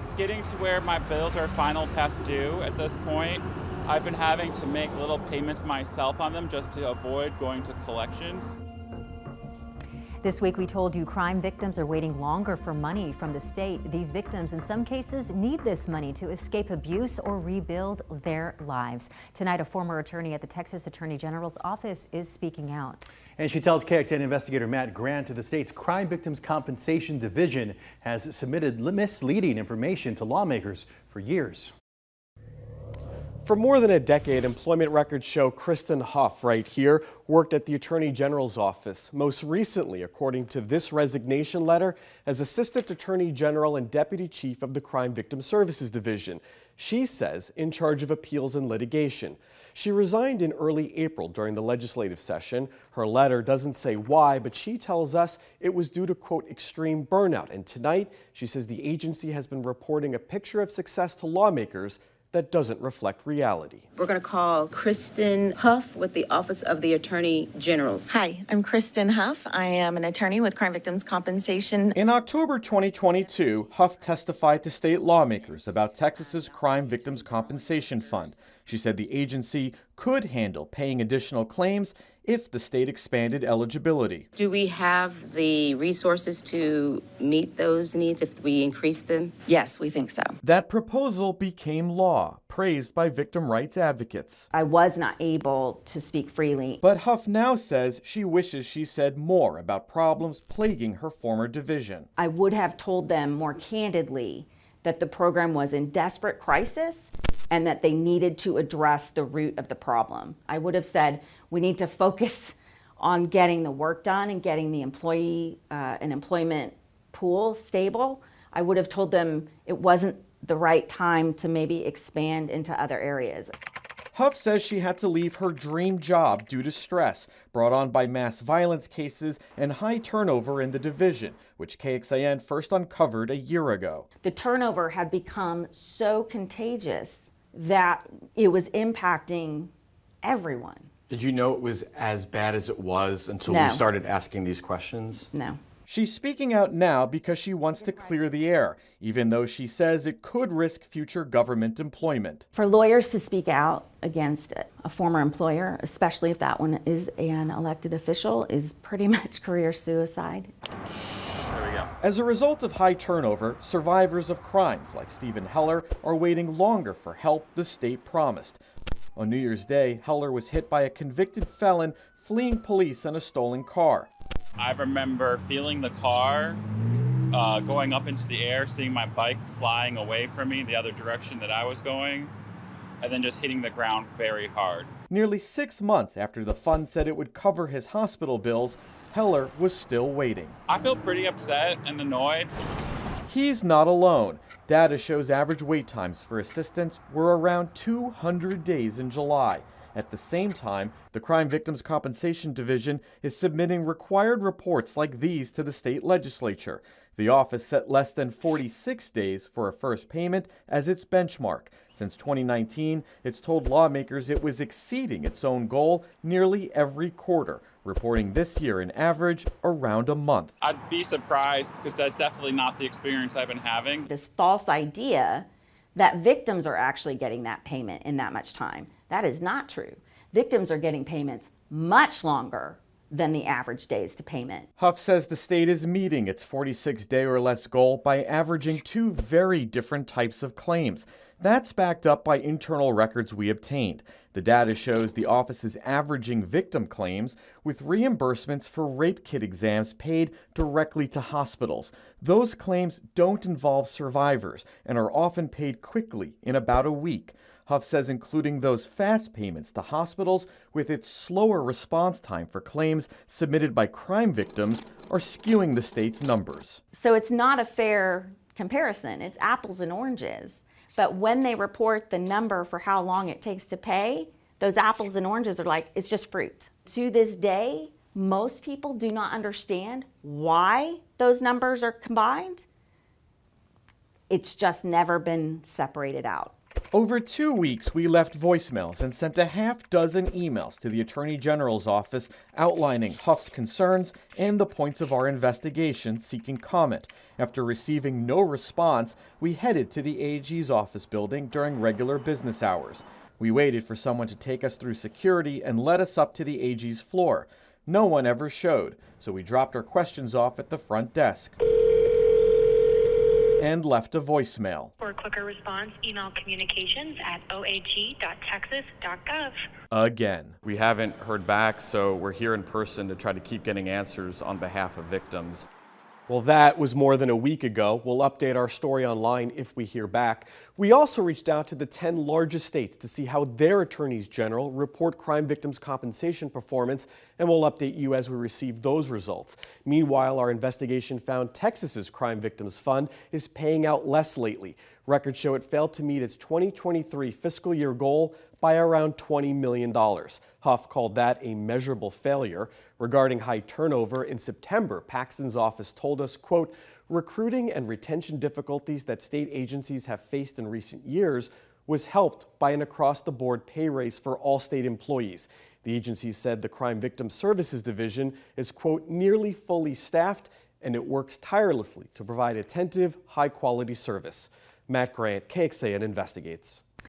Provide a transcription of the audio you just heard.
It's getting to where my bills are final past due at this point. I've been having to make little payments myself on them just to avoid going to collections. This week we told you crime victims are waiting longer for money from the state. These victims in some cases need this money to escape abuse or rebuild their lives. Tonight, a former attorney at the Texas Attorney General's office is speaking out. And she tells KXAN investigator Matt Grant to the state's Crime Victims Compensation Division has submitted misleading information to lawmakers for years. For more than a decade, employment records show Kristen Huff, right here, worked at the Attorney General's office. Most recently, according to this resignation letter, as Assistant Attorney General and Deputy Chief of the Crime Victim Services Division. She says in charge of appeals and litigation. She resigned in early April during the legislative session. Her letter doesn't say why, but she tells us it was due to, quote, extreme burnout. And tonight, she says the agency has been reporting a picture of success to lawmakers that doesn't reflect reality. We're going to call Kristen Huff with the Office of the Attorney General's. Hi, I'm Kristen Huff. I am an attorney with Crime Victims Compensation. In October 2022, Huff testified to state lawmakers about Texas's Crime Victims Compensation Fund. She said the agency could handle paying additional claims if the state expanded eligibility. Do we have the resources to meet those needs if we increase them? Yes, we think so. That proposal became law, praised by victim rights advocates. I was not able to speak freely. But Huff now says she wishes she said more about problems plaguing her former division. I would have told them more candidly that the program was in desperate crisis and that they needed to address the root of the problem. I would have said, we need to focus on getting the work done and getting the employee and employment pool stable. I would have told them it wasn't the right time to maybe expand into other areas. Huff says she had to leave her dream job due to stress brought on by mass violence cases and high turnover in the division, which KXAN first uncovered a year ago. The turnover had become so contagious that it was impacting everyone. Did you know it was as bad as it was until No. we started asking these questions? No. She's speaking out now because she wants to clear the air, even though she says it could risk future government employment. For lawyers to speak out against a former employer, especially if that one is an elected official, is pretty much career suicide. There we go. As a result of high turnover, survivors of crimes like Stephen Heller are waiting longer for help the state promised. On New Year's Day, Heller was hit by a convicted felon fleeing police in a stolen car. I remember feeling the car going up into the air, seeing my bike flying away from me the other direction that I was going, and then just hitting the ground very hard. Nearly 6 months after the fund said it would cover his hospital bills, Heller was still waiting. I feel pretty upset and annoyed. He's not alone. Data shows average wait times for assistance were around 200 days in July. At the same time, the Crime Victims Compensation Division is submitting required reports like these to the state legislature. The office set less than 46 days for a first payment as its benchmark. Since 2019, it's told lawmakers it was exceeding its own goal nearly every quarter, reporting this year an average around a month. I'd be surprised because that's definitely not the experience I've been having. This false idea that victims are actually getting that payment in that much time. That is not true. Victims are getting payments much longer than the average days to payment. Huff says the state is meeting its 46-day or less goal by averaging two very different types of claims. That's backed up by internal records we obtained. The data shows the office is averaging victim claims with reimbursements for rape kit exams paid directly to hospitals. Those claims don't involve survivors and are often paid quickly in about a week. Huff says including those fast payments to hospitals with its slower response time for claims submitted by crime victims are skewing the state's numbers. So it's not a fair comparison. It's apples and oranges. But when they report the number for how long it takes to pay, those apples and oranges are like, it's just fruit. To this day, most people do not understand why those numbers are combined. It's just never been separated out. Over 2 weeks, we left voicemails and sent a half dozen emails to the Attorney General's office outlining Huff's concerns and the points of our investigation seeking comment. After receiving no response, we headed to the AG's office building during regular business hours. We waited for someone to take us through security and let us up to the AG's floor. No one ever showed, so we dropped our questions off at the front desk and left a voicemail. For a quicker response, email communications@oag.texas.gov. Again. We haven't heard back, so we're here in person to try to keep getting answers on behalf of victims. Well, that was more than a week ago. We'll update our story online if we hear back. We also reached out to the 10 largest states to see how their attorneys general report crime victims' compensation performance, and we'll update you as we receive those results. Meanwhile, our investigation found Texas's Crime Victims Fund is paying out less lately. Records show it failed to meet its 2023 fiscal year goal by around $20 million. Huff called that a measurable failure. Regarding high turnover, in September, Paxton's office told us, quote, recruiting and retention difficulties that state agencies have faced in recent years was helped by an across-the-board pay raise for all state employees. The agency said the Crime Victim Services Division is, quote, nearly fully staffed, and it works tirelessly to provide attentive, high-quality service. Matt Grant, KXAN Investigates.